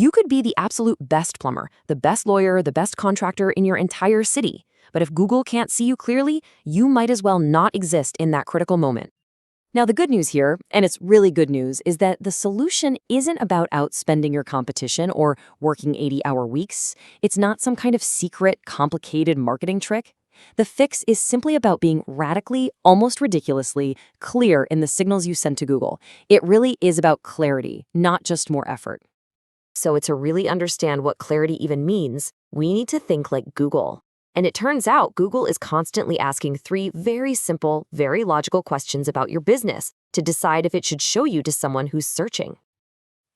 You could be the absolute best plumber, the best lawyer, the best contractor in your entire city. But if Google can't see you clearly, you might as well not exist in that critical moment. Now, the good news here, and it's really good news, is that the solution isn't about outspending your competition or working 80-hour weeks. It's not some kind of secret, complicated marketing trick. The fix is simply about being radically, almost ridiculously, clear in the signals you send to Google. It really is about clarity, not just more effort. So to really understand what clarity even means, we need to think like Google. And it turns out Google is constantly asking 3 very simple, very logical questions about your business to decide if it should show you to someone who's searching.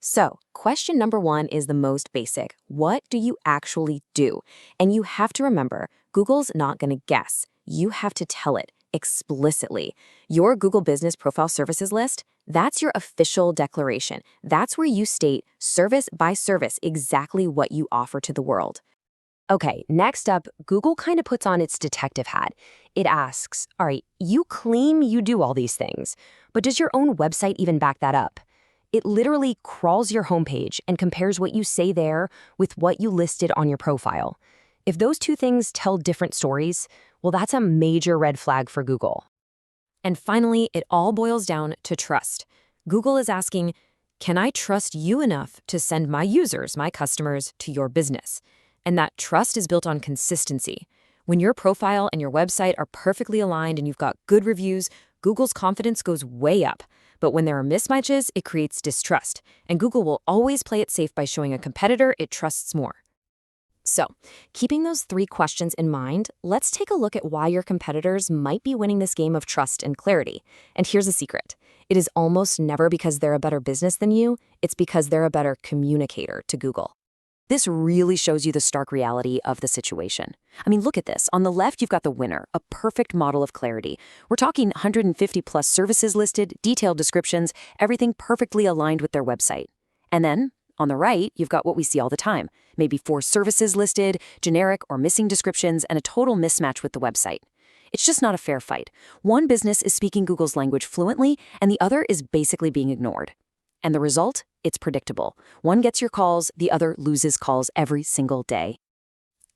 So, question number 1 is the most basic. What do you actually do? And you have to remember, Google's not going to guess. You have to tell it explicitly. Your Google Business Profile Services list, that's your official declaration. That's where you state service by service exactly what you offer to the world. Okay, next up, Google kind of puts on its detective hat. It asks, all right, you claim you do all these things, but does your own website even back that up? It literally crawls your homepage and compares what you say there with what you listed on your profile. If those 2 things tell different stories, well, that's a major red flag for Google. And finally, it all boils down to trust. Google is asking, can I trust you enough to send my users, my customers, to your business? And that trust is built on consistency. When your profile and your website are perfectly aligned and you've got good reviews, Google's confidence goes way up. But when there are mismatches, it creates distrust. And Google will always play it safe by showing a competitor it trusts more. So, keeping those 3 questions in mind, let's take a look at why your competitors might be winning this game of trust and clarity. And here's a secret. It is almost never because they're a better business than you, it's because they're a better communicator to Google. This really shows you the stark reality of the situation. I mean, look at this. On the left, you've got the winner, a perfect model of clarity. We're talking 150 plus services listed, detailed descriptions, everything perfectly aligned with their website. And then, on the right, you've got what we see all the time. Maybe 4 services listed, generic or missing descriptions, and a total mismatch with the website. It's just not a fair fight. One business is speaking Google's language fluently, and the other is basically being ignored. And the result? It's predictable. One gets your calls, the other loses calls every single day.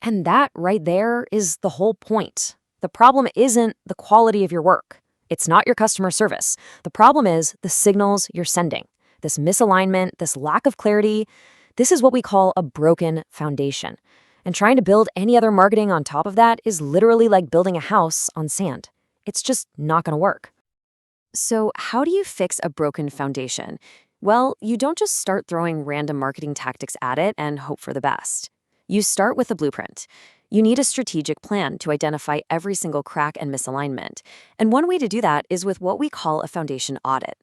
And that right there is the whole point. The problem isn't the quality of your work. It's not your customer service. The problem is the signals you're sending. This misalignment, this lack of clarity, this is what we call a broken foundation. And trying to build any other marketing on top of that is literally like building a house on sand. It's just not going to work. So how do you fix a broken foundation? Well, you don't just start throwing random marketing tactics at it and hope for the best. You start with a blueprint. You need a strategic plan to identify every single crack and misalignment. And one way to do that is with what we call a foundation audit.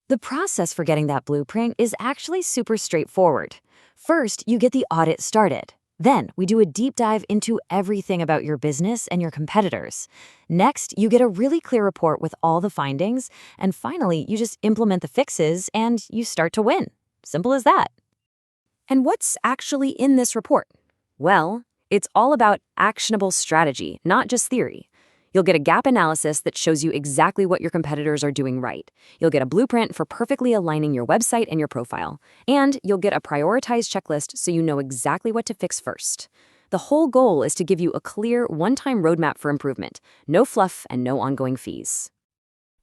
The process for getting that blueprint is actually super straightforward. First, you get the audit started. Then, we do a deep dive into everything about your business and your competitors. Next, you get a really clear report with all the findings. And finally, you just implement the fixes and you start to win. Simple as that. And what's actually in this report? Well, it's all about actionable strategy, not just theory. You'll get a gap analysis that shows you exactly what your competitors are doing right. You'll get a blueprint for perfectly aligning your website and your profile. And you'll get a prioritized checklist so you know exactly what to fix first. The whole goal is to give you a clear, one-time roadmap for improvement. No fluff and no ongoing fees.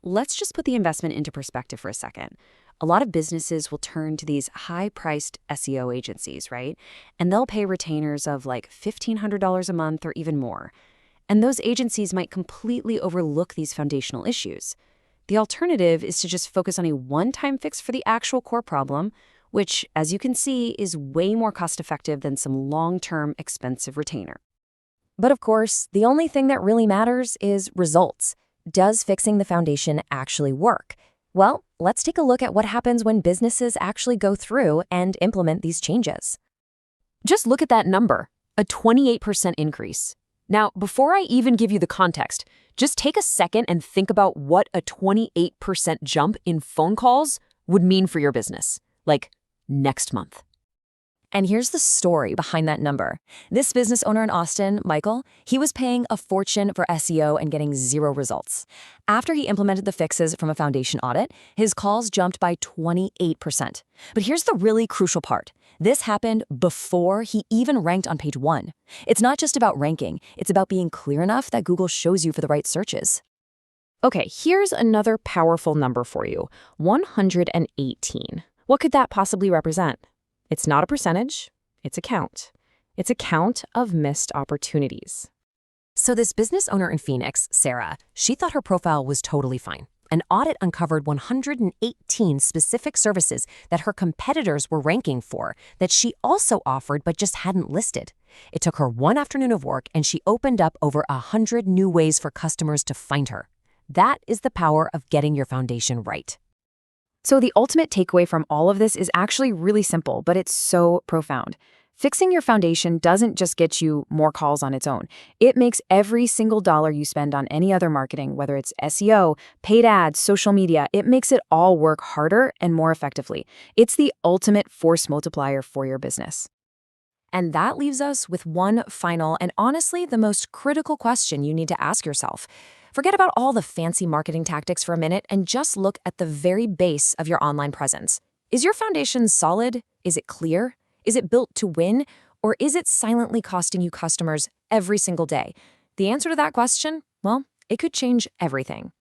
Let's just put the investment into perspective for a second. A lot of businesses will turn to these high-priced SEO agencies, right? And they'll pay retainers of like $1,500 a month or even more. And those agencies might completely overlook these foundational issues. The alternative is to just focus on a one-time fix for the actual core problem, which, as you can see, is way more cost-effective than some long-term expensive retainer. But of course, the only thing that really matters is results. Does fixing the foundation actually work? Well, let's take a look at what happens when businesses actually go through and implement these changes. Just look at that number, a 28% increase. Now, before I even give you the context, just take a second and think about what a 28% jump in phone calls would mean for your business, like next month. And here's the story behind that number. This business owner in Austin, Michael, he was paying a fortune for SEO and getting zero results. After he implemented the fixes from a foundation audit, his calls jumped by 28%. But here's the really crucial part. This happened before he even ranked on page 1. It's not just about ranking, it's about being clear enough that Google shows you for the right searches. Okay, here's another powerful number for you, 118. What could that possibly represent? It's not a percentage, it's a count. It's a count of missed opportunities. So this business owner in Phoenix, Sarah, she thought her profile was totally fine. An audit uncovered 118 specific services that her competitors were ranking for that she also offered but just hadn't listed. It took her one afternoon of work and she opened up over 100 new ways for customers to find her. That is the power of getting your foundation right. So the ultimate takeaway from all of this is actually really simple, but it's so profound. Fixing your foundation doesn't just get you more calls on its own. It makes every single dollar you spend on any other marketing, whether it's SEO, paid ads, social media, it makes it all work harder and more effectively. It's the ultimate force multiplier for your business. And that leaves us with one final and honestly the most critical question you need to ask yourself. Forget about all the fancy marketing tactics for a minute and just look at the very base of your online presence. Is your foundation solid? Is it clear? Is it built to win? Or is it silently costing you customers every single day? The answer to that question, well, it could change everything.